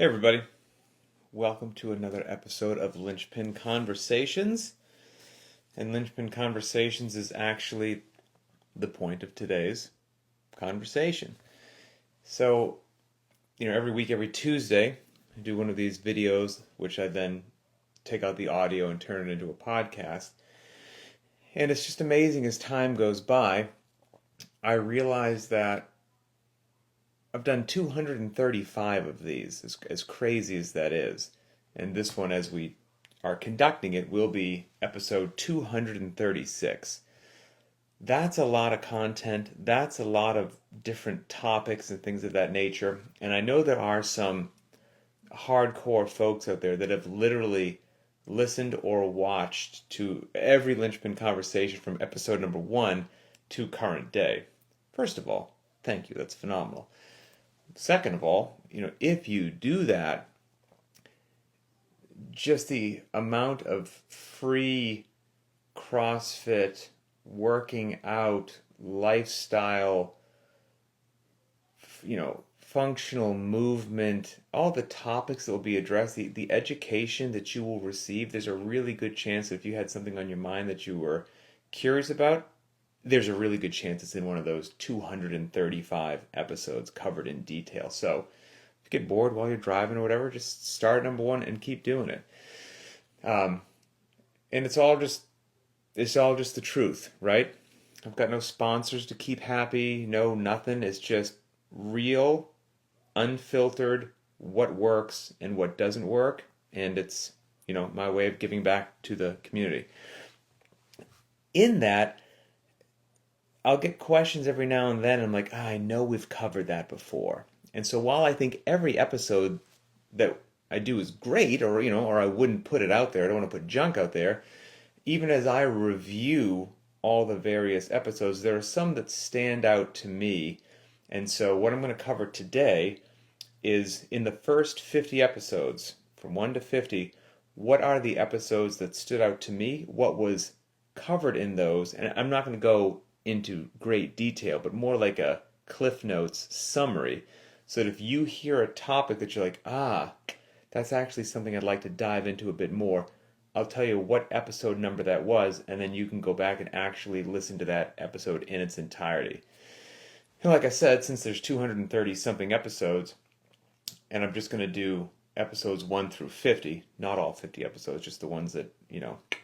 Hey everybody, welcome to another episode of Linchpin Conversations. And Linchpin Conversations is actually the point of today's conversation. So, every week, every Tuesday, I do one of these videos, which I then take out the audio and turn it into a podcast. And it's just amazing as time goes by, I realize that I've done 235 of these, as crazy as that is. And this one, as we are conducting it, will be episode 236. That's a lot of content. That's a lot of different topics and things of that nature. And I know there are some hardcore folks out there that have literally listened or watched to every Linchpin conversation from episode number 1 to current day. First of all, thank you. That's phenomenal. Second of all, if you do that, just the amount of free CrossFit, working out, lifestyle, functional movement, all the topics that will be addressed, the education that you will receive, there's a really good chance that if you had something on your mind that you were curious about, there's a really good chance it's in one of those 235 episodes covered in detail. So if you get bored while you're driving or whatever, just start at number 1 and keep doing it. And it's all just the truth, right? I've got no sponsors to keep happy, no nothing. It's just real, unfiltered, what works and what doesn't work. And it's, my way of giving back to the community. In that, I'll get questions every now and then. I'm like, I know we've covered that before. And so while I think every episode that I do is great, or I wouldn't put it out there, I don't want to put junk out there, even as I review all the various episodes, there are some that stand out to me. And so what I'm going to cover today is in the first 50 episodes, from 1 to 50, what are the episodes that stood out to me? What was covered in those? And I'm not going to go into great detail, but more like a Cliff Notes summary, so that if you hear a topic that you're like, that's actually something I'd like to dive into a bit more, I'll tell you what episode number that was, and then you can go back and actually listen to that episode in its entirety. And like I said, since there's 230 something episodes, and I'm just going to do episodes 1 through 50, not all 50 episodes, just the ones that,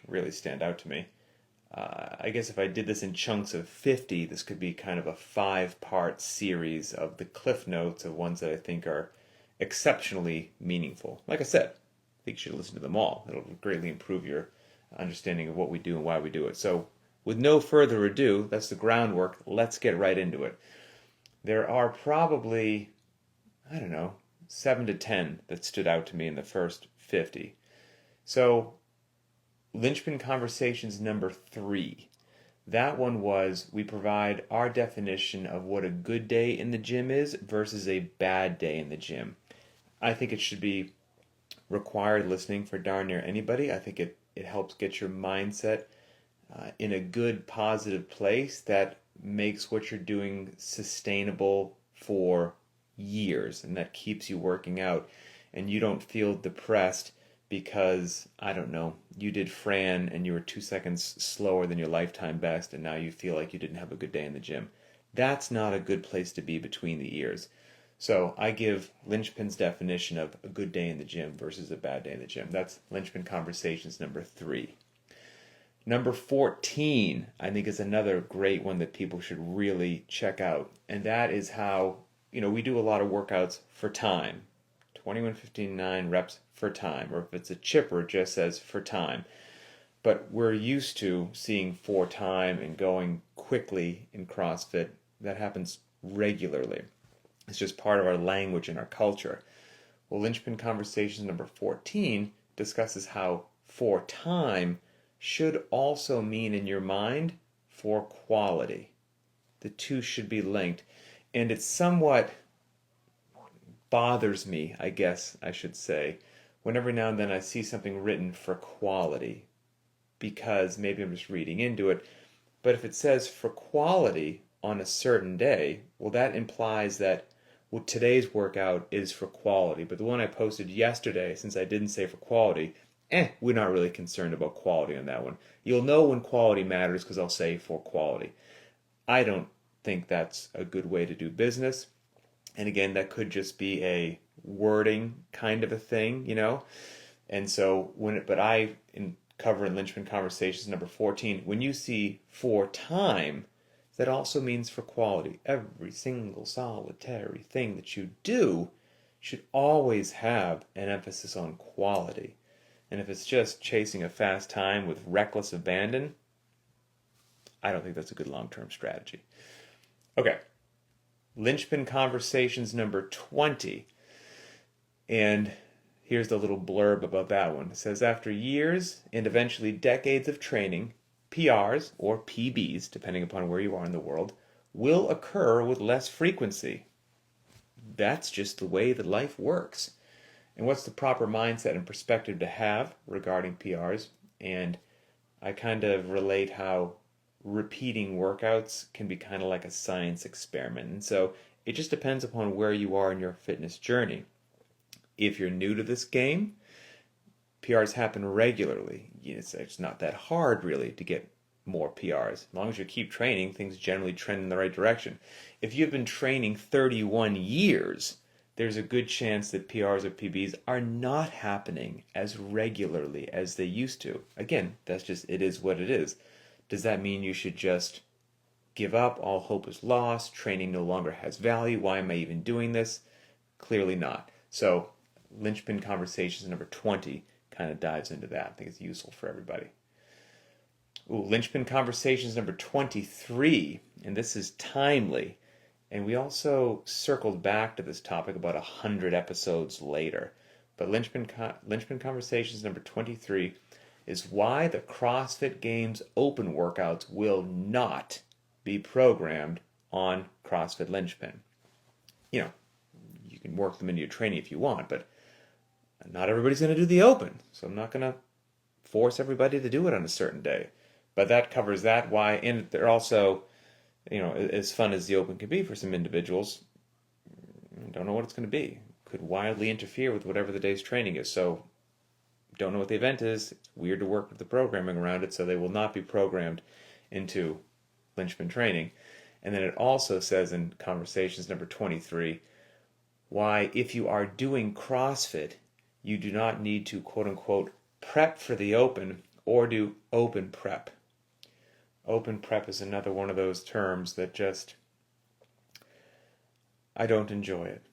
really stand out to me. I guess if I did this in chunks of 50, this could be kind of a 5-part series of the Cliff Notes of ones that I think are exceptionally meaningful. Like I said, I think you should listen to them all. It'll greatly improve your understanding of what we do and why we do it. So, with no further ado, that's the groundwork. Let's get right into it. There are probably, 7 to 10 that stood out to me in the first 50. So, Linchpin Conversations number 3. That one was, we provide our definition of what a good day in the gym is versus a bad day in the gym. I think it should be required listening for darn near anybody. I think it helps get your mindset in a good, positive place that makes what you're doing sustainable for years, and that keeps you working out, and you don't feel depressed because, you did Fran and you were 2 seconds slower than your lifetime best, and now you feel like you didn't have a good day in the gym. That's not a good place to be between the ears. So I give Linchpin's definition of a good day in the gym versus a bad day in the gym. That's Linchpin Conversations number 3. Number 14, I think, is another great one that people should really check out. And that is how, we do a lot of workouts for time. 21, 15, 9 reps for time. Or if it's a chipper, it just says for time. But we're used to seeing for time and going quickly in CrossFit. That happens regularly. It's just part of our language and our culture. Well, Linchpin Conversations number 14 discusses how for time should also mean in your mind for quality. The two should be linked. And it somewhat bothers me, I guess I should say, when every now and then I see something written for quality, because maybe I'm just reading into it. But if it says for quality on a certain day, well, that implies that well, today's workout is for quality, but the one I posted yesterday, since I didn't say for quality, we're not really concerned about quality on that one. You'll know when quality matters because I'll say for quality. I don't think that's a good way to do business. And again, that could just be a wording kind of a thing, And so cover in Linchpin Conversations number 14, when you see for time, that also means for quality. Every single solitary thing that you do should always have an emphasis on quality. And if it's just chasing a fast time with reckless abandon, I don't think that's a good long-term strategy. Okay, Linchpin Conversations number 20. And here's the little blurb about that one. It says, after years and eventually decades of training, PRs, or PBs, depending upon where you are in the world, will occur with less frequency. That's just the way that life works. And what's the proper mindset and perspective to have regarding PRs? And I kind of relate how repeating workouts can be kind of like a science experiment. And so it just depends upon where you are in your fitness journey. If you're new to this game, PRs happen regularly. It's not that hard, really, to get more PRs. As long as you keep training, things generally trend in the right direction. If you've been training 31 years, there's a good chance that PRs or PBs are not happening as regularly as they used to. Again, it is what it is. Does that mean you should just give up? All hope is lost. Training no longer has value. Why am I even doing this? Clearly not. So, Linchpin Conversations number 20 kind of dives into that. I think it's useful for everybody. Linchpin Conversations number 23, and this is timely. And we also circled back to this topic about 100 episodes later. But Linchpin Conversations number 23 is why the CrossFit Games open workouts will not be programmed on CrossFit Linchpin. You can work them into your training if you want, but not everybody's going to do the open. So I'm not going to force everybody to do it on a certain day. But that covers that. Why? And they're also, as fun as the open can be for some individuals, I don't know what it's going to be. Could wildly interfere with whatever the day's training is. So don't know what the event is. It's weird to work with the programming around it, so they will not be programmed into Linchpin training. And then it also says in Conversations number 23, why if you are doing CrossFit, you do not need to, quote-unquote, prep for the open or do open prep. Open prep is another one of those terms that I don't enjoy it.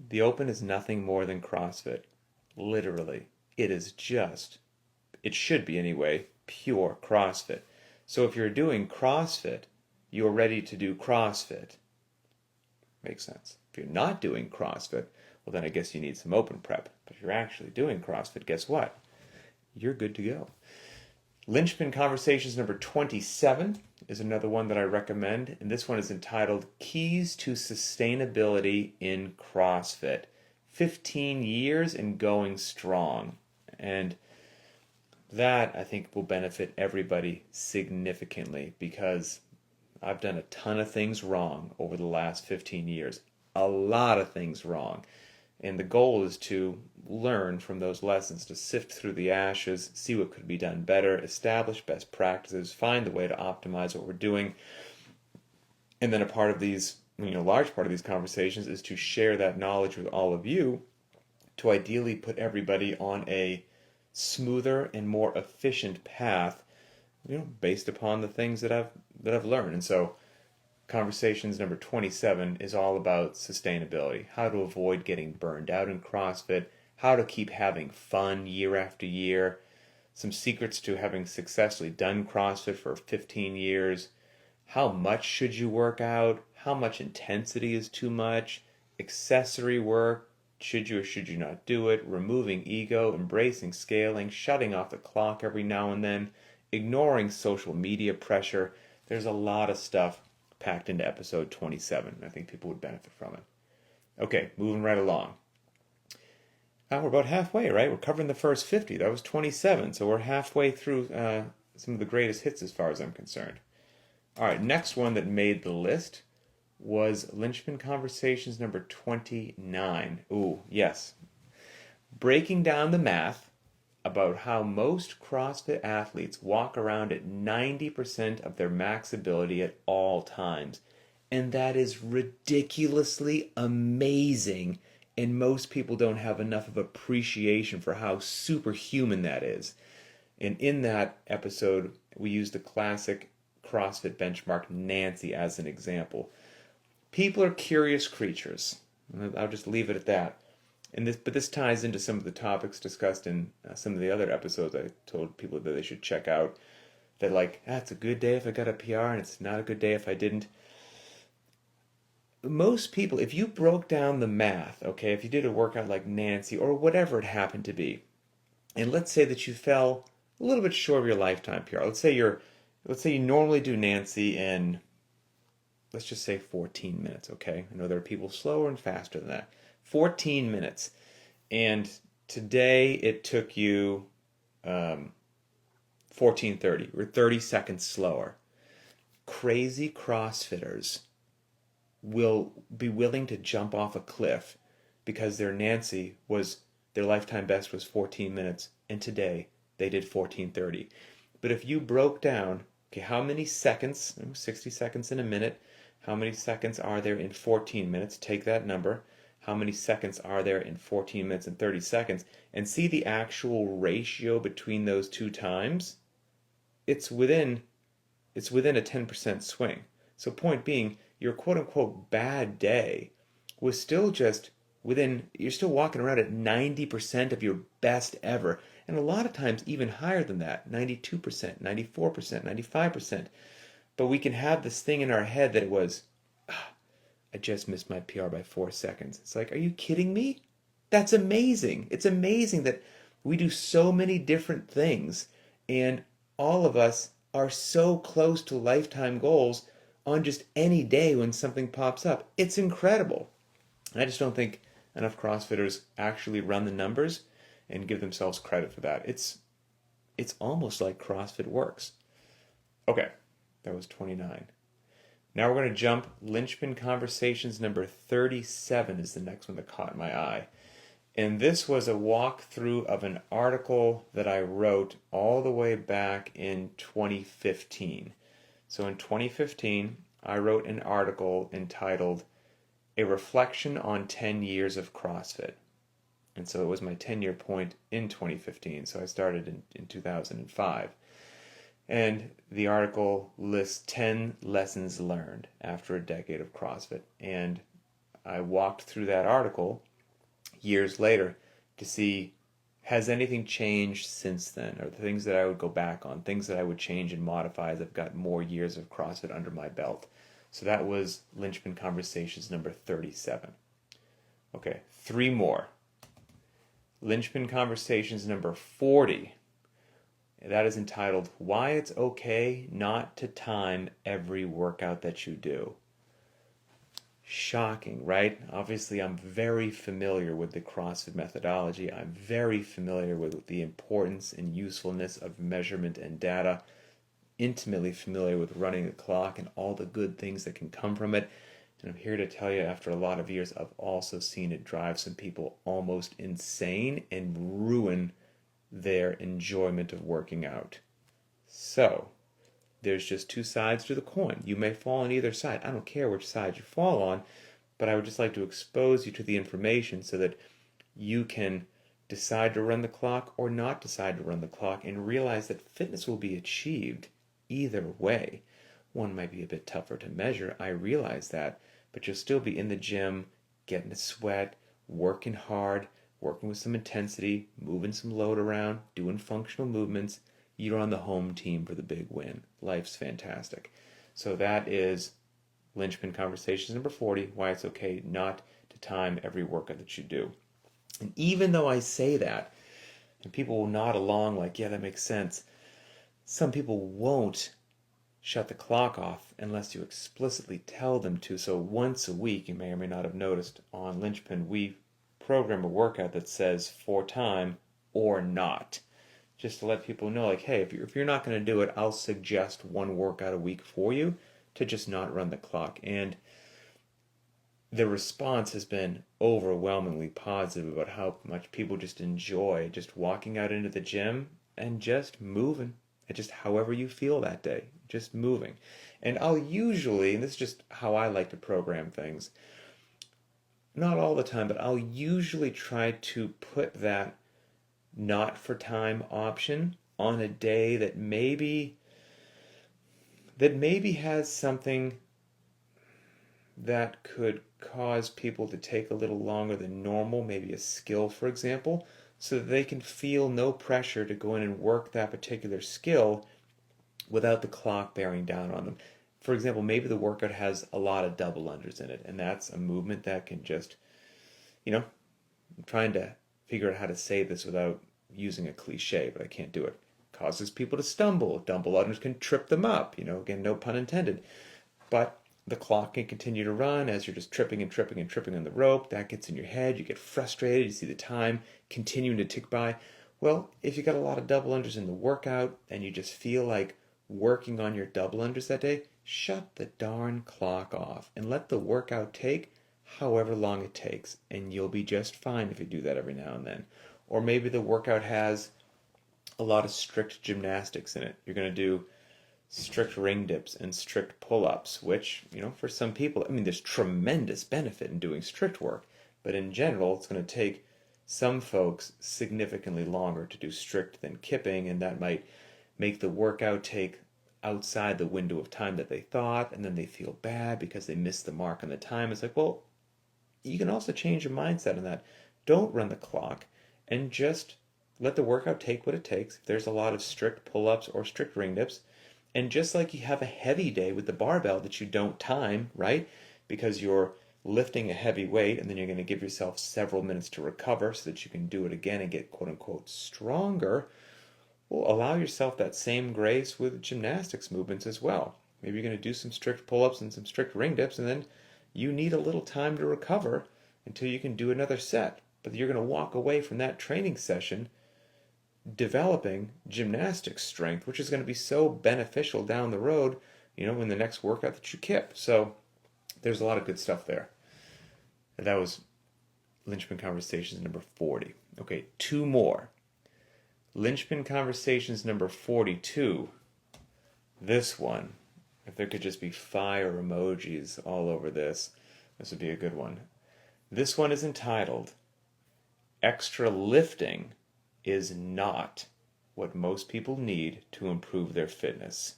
The open is nothing more than CrossFit. Literally. It should be anyway, pure CrossFit. So if you're doing CrossFit, you're ready to do CrossFit. Makes sense. If you're not doing CrossFit, well then I guess you need some open prep. But if you're actually doing CrossFit, guess what? You're good to go. Linchpin Conversations number 27 is another one that I recommend, and this one is entitled Keys to Sustainability in CrossFit. 15 years and going strong. And that, I think, will benefit everybody significantly because I've done a ton of things wrong over the last 15 years. A lot of things wrong. And the goal is to learn from those lessons, to sift through the ashes, see what could be done better, establish best practices, find the way to optimize what we're doing. And then a part of these, large part of these conversations is to share that knowledge with all of you to ideally put everybody on a smoother and more efficient path, based upon the things that I've learned. And so Conversations number 27 is all about sustainability, how to avoid getting burned out in CrossFit, how to keep having fun year after year, some secrets to having successfully done CrossFit for 15 years, how much should you work out, how much intensity is too much, accessory work, should you or should you not do it, removing ego, embracing scaling, shutting off the clock every now and then, ignoring social media pressure. There's a lot of stuff packed into episode 27. I think people would benefit from it. Okay, moving right along. Now we're about halfway, right? We're covering the first 50. That was 27, so we're halfway through some of the greatest hits as far as I'm concerned. All right, next one that made the list was Linchpin Conversations number 29. Ooh, yes. Breaking down the math about how most CrossFit athletes walk around at 90% of their max ability at all times. And that is ridiculously amazing. And most people don't have enough of appreciation for how superhuman that is. And in that episode, we used the classic CrossFit benchmark Nancy as an example. People are curious creatures. I'll just leave it at that. But this ties into some of the topics discussed in some of the other episodes I told people that they should check out. That like, it's a good day if I got a PR, and it's not a good day if I didn't. Most people, if you broke down the math, okay, if you did a workout like Nancy or whatever it happened to be, and let's say that you fell a little bit short of your lifetime PR. Let's say you normally do Nancy in, let's just say 14 minutes, okay? I know there are people slower and faster than that. 14 minutes. And today it took you 14:30, or 30 seconds slower. Crazy CrossFitters will be willing to jump off a cliff because their lifetime best was 14 minutes, and today they did 14:30. But if you broke down, okay, how many seconds, 60 seconds in a minute, how many seconds are there in 14 minutes? Take that number. How many seconds are there in 14 minutes and 30 seconds? And see the actual ratio between those two times? It's within a 10% swing. So point being, your quote-unquote bad day was still just you're still walking around at 90% of your best ever. And a lot of times even higher than that, 92%, 94%, 95%. But we can have this thing in our head that it was, I just missed my PR by 4 seconds. It's like, are you kidding me? That's amazing. It's amazing that we do so many different things and all of us are so close to lifetime goals on just any day when something pops up. It's incredible. And I just don't think enough CrossFitters actually run the numbers and give themselves credit for that. It's almost like CrossFit works. Okay, that was 29. Now we're going to jump. Linchpin Conversations number 37 is the next one that caught my eye. And this was a walkthrough of an article that I wrote all the way back in 2015. So in 2015, I wrote an article entitled A Reflection on 10 Years of CrossFit. And so it was my 10-year point in 2015. So I started in 2005. And the article lists 10 lessons learned after a decade of CrossFit. And I walked through that article years later to see, has anything changed since then? Or the things that I would go back on, things that I would change and modify as I've got more years of CrossFit under my belt. So that was Linchpin Conversations number 37. Okay, 3 more. Linchpin Conversations number 40. That is entitled, Why It's Okay Not to Time Every Workout That You Do. Shocking, right? Obviously, I'm very familiar with the CrossFit methodology. I'm very familiar with the importance and usefulness of measurement and data. Intimately familiar with running the clock and all the good things that can come from it. And I'm here to tell you, after a lot of years, I've also seen it drive some people almost insane and ruin their enjoyment of working out. So, there's just 2 sides to the coin. You may fall on either side. I don't care which side you fall on, but I would just like to expose you to the information so that you can decide to run the clock or not decide to run the clock and realize that fitness will be achieved either way. One might be a bit tougher to measure, I realize that, but you'll still be in the gym, getting a sweat, working hard, working with some intensity, moving some load around, doing functional movements. You're on the home team for the big win. Life's fantastic. So that is Linchpin Conversations number 40, Why It's Okay Not to Time Every Workout That You Do. And even though I say that, and people will nod along like, yeah, that makes sense, some people won't shut the clock off unless you explicitly tell them to. So once a week, you may or may not have noticed, on Linchpin, we program a workout that says for time or not. Just to let people know, like, hey, if you're not going to do it, I'll suggest one workout a week for you to just not run the clock. And the response has been overwhelmingly positive about how much people just enjoy just walking out into the gym and just moving, and just however you feel that day, just moving. And I'll usually, and this is just how I like to program things, not all the time, but I'll usually try to put that not for time option on a day that maybe has something that could cause people to take a little longer than normal, maybe a skill, for example, so that they can feel no pressure to go in and work that particular skill without the clock bearing down on them. For example, maybe the workout has a lot of double unders in it, and that's a movement that can just, I'm trying to figure out how to say this without using a cliche, but I can't do it. Causes people to stumble. Double unders can trip them up, again, no pun intended. But the clock can continue to run as you're just tripping and tripping and tripping on the rope. That gets in your head. You get frustrated. You see the time continuing to tick by. Well, if you got a lot of double unders in the workout and you just feel like working on your double unders that day, shut the darn clock off and let the workout take however long it takes. And you'll be just fine if you do that every now and then. Or maybe the workout has a lot of strict gymnastics in it. You're going to do strict ring dips and strict pull-ups, which, for some people, there's tremendous benefit in doing strict work, but in general, it's going to take some folks significantly longer to do strict than kipping, and that might make the workout take outside the window of time that they thought, and then they feel bad because they missed the mark on the time. It's like, well, you can also change your mindset on that. Don't run the clock and just let the workout take what it takes. If there's a lot of strict pull-ups or strict ring dips, and just like you have a heavy day with the barbell that you don't time, right? Because you're lifting a heavy weight and then you're going to give yourself several minutes to recover so that you can do it again and get quote unquote stronger. Well, allow yourself that same grace with gymnastics movements as well. Maybe you're going to do some strict pull-ups and some strict ring dips, and then you need a little time to recover until you can do another set. But you're going to walk away from that training session developing gymnastics strength, which is going to be so beneficial down the road, in the next workout that you kip. So there's a lot of good stuff there. And that was Linchpin Conversations number 40. Okay, 2 more. Linchpin Conversations number 42. This one, if there could just be fire emojis all over this would be a good one. This one is entitled, Extra Lifting is not what most people need to improve their fitness.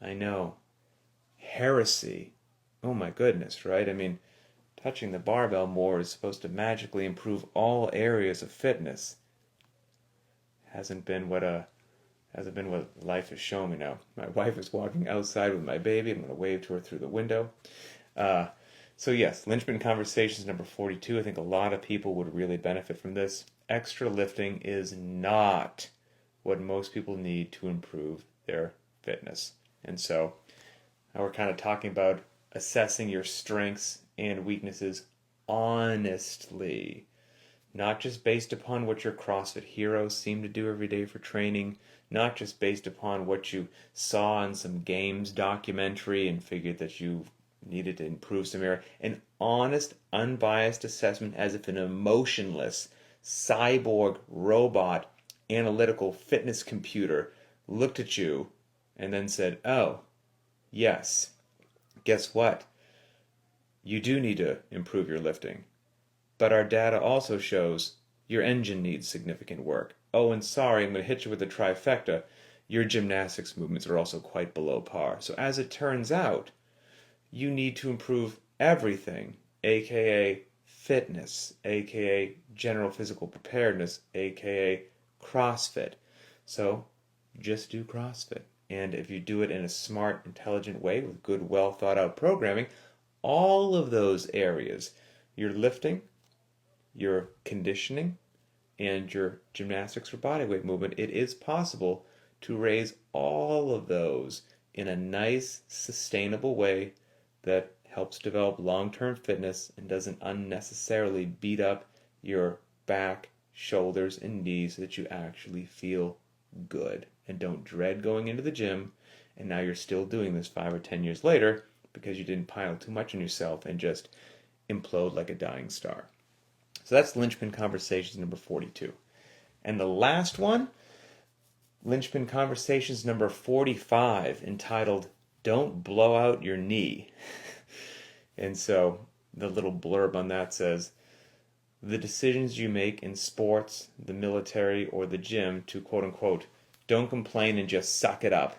I know. Heresy. Oh my goodness, right? Touching the barbell more is supposed to magically improve all areas of fitness. Hasn't been what life has shown me now. My wife is walking outside with my baby. I'm going to wave to her through the window. So yes, Linchpin Conversations number 42. I think a lot of people would really benefit from this. Extra lifting is not what most people need to improve their fitness. And so now we're kind of talking about assessing your strengths and weaknesses honestly, not just based upon what your CrossFit heroes seem to do every day for training, not just based upon what you saw in some games documentary and figured that you needed to improve some area. An honest, unbiased assessment as if an emotionless cyborg robot analytical fitness computer looked at you and then said, oh, yes, guess what? You do need to improve your lifting. But our data also shows your engine needs significant work. Oh, and sorry, I'm going to hit you with a trifecta. Your gymnastics movements are also quite below par. So as it turns out, you need to improve everything, aka fitness, aka general physical preparedness, aka CrossFit. So just do CrossFit. And if you do it in a smart, intelligent way with good, well thought out programming, all of those areas, your lifting, your conditioning, and your gymnastics or bodyweight movement, it is possible to raise all of those in a nice, sustainable way that helps develop long-term fitness and doesn't unnecessarily beat up your back, shoulders, and knees so that you actually feel good and don't dread going into the gym. And now you're still doing this 5 or 10 years later because you didn't pile too much on yourself and just implode like a dying star. So that's Linchpin Conversations number 42. And the last one, Linchpin Conversations number 45, entitled Don't Blow Out Your Knee. And so the little blurb on that says, the decisions you make in sports, the military, or the gym to quote unquote, don't complain and just suck it up,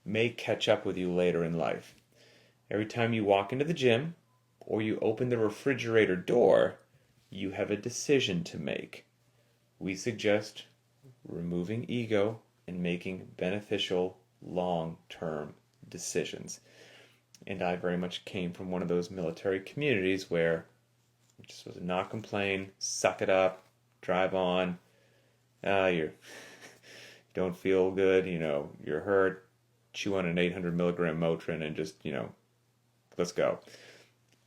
may catch up with you later in life. Every time you walk into the gym or you open the refrigerator door, you have a decision to make. We suggest removing ego and making beneficial long-term decisions. And I very much came from one of those military communities where you're just supposed to not complain, suck it up, drive on. You don't feel good, you're hurt, chew on an 800 milligram Motrin and just, let's go.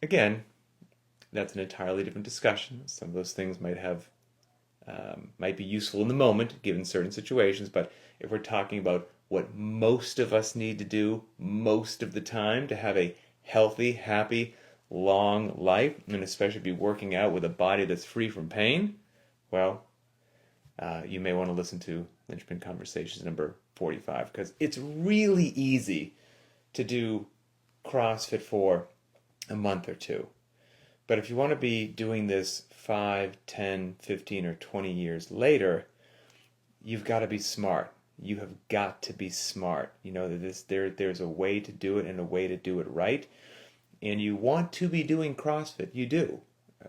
Again, that's an entirely different discussion. Some of those things might be useful in the moment, given certain situations, but if we're talking about what most of us need to do most of the time to have a healthy, happy, long life, and especially be working out with a body that's free from pain, well, you may want to listen to Linchpin Conversations number 45, because it's really easy to do CrossFit for a month or two. But if you want to be doing this 5, 10, 15, or 20 years later, you've got to be smart. You have got to be smart. There's a way to do it and a way to do it right. And you want to be doing CrossFit. You do.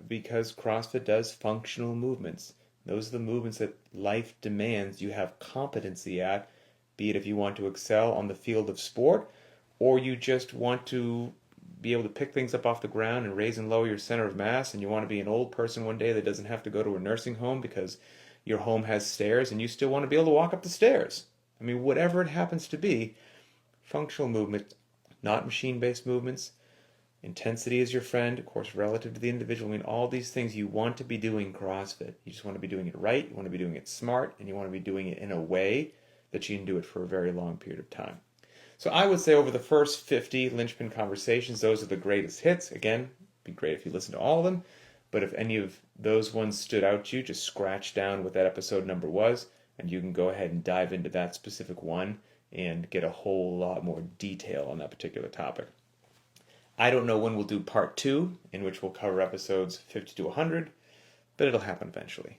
Because CrossFit does functional movements. Those are the movements that life demands you have competency at, be it if you want to excel on the field of sport, or you just want to be able to pick things up off the ground and raise and lower your center of mass, and you want to be an old person one day that doesn't have to go to a nursing home because your home has stairs and you still want to be able to walk up the stairs. I mean, whatever it happens to be, functional movement, not machine-based movements. Intensity is your friend, of course, relative to the individual. I mean, all these things you want to be doing CrossFit. You just want to be doing it right, you want to be doing it smart, and you want to be doing it in a way that you can do it for a very long period of time. So I would say over the first 50 Linchpin Conversations, those are the greatest hits. Again, it'd be great if you listen to all of them. But if any of those ones stood out to you, just scratch down what that episode number was, and you can go ahead and dive into that specific one and get a whole lot more detail on that particular topic. I don't know when we'll do part 2, in which we'll cover episodes 50 to 100, but it'll happen eventually.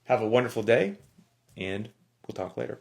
Have a wonderful day, and we'll talk later.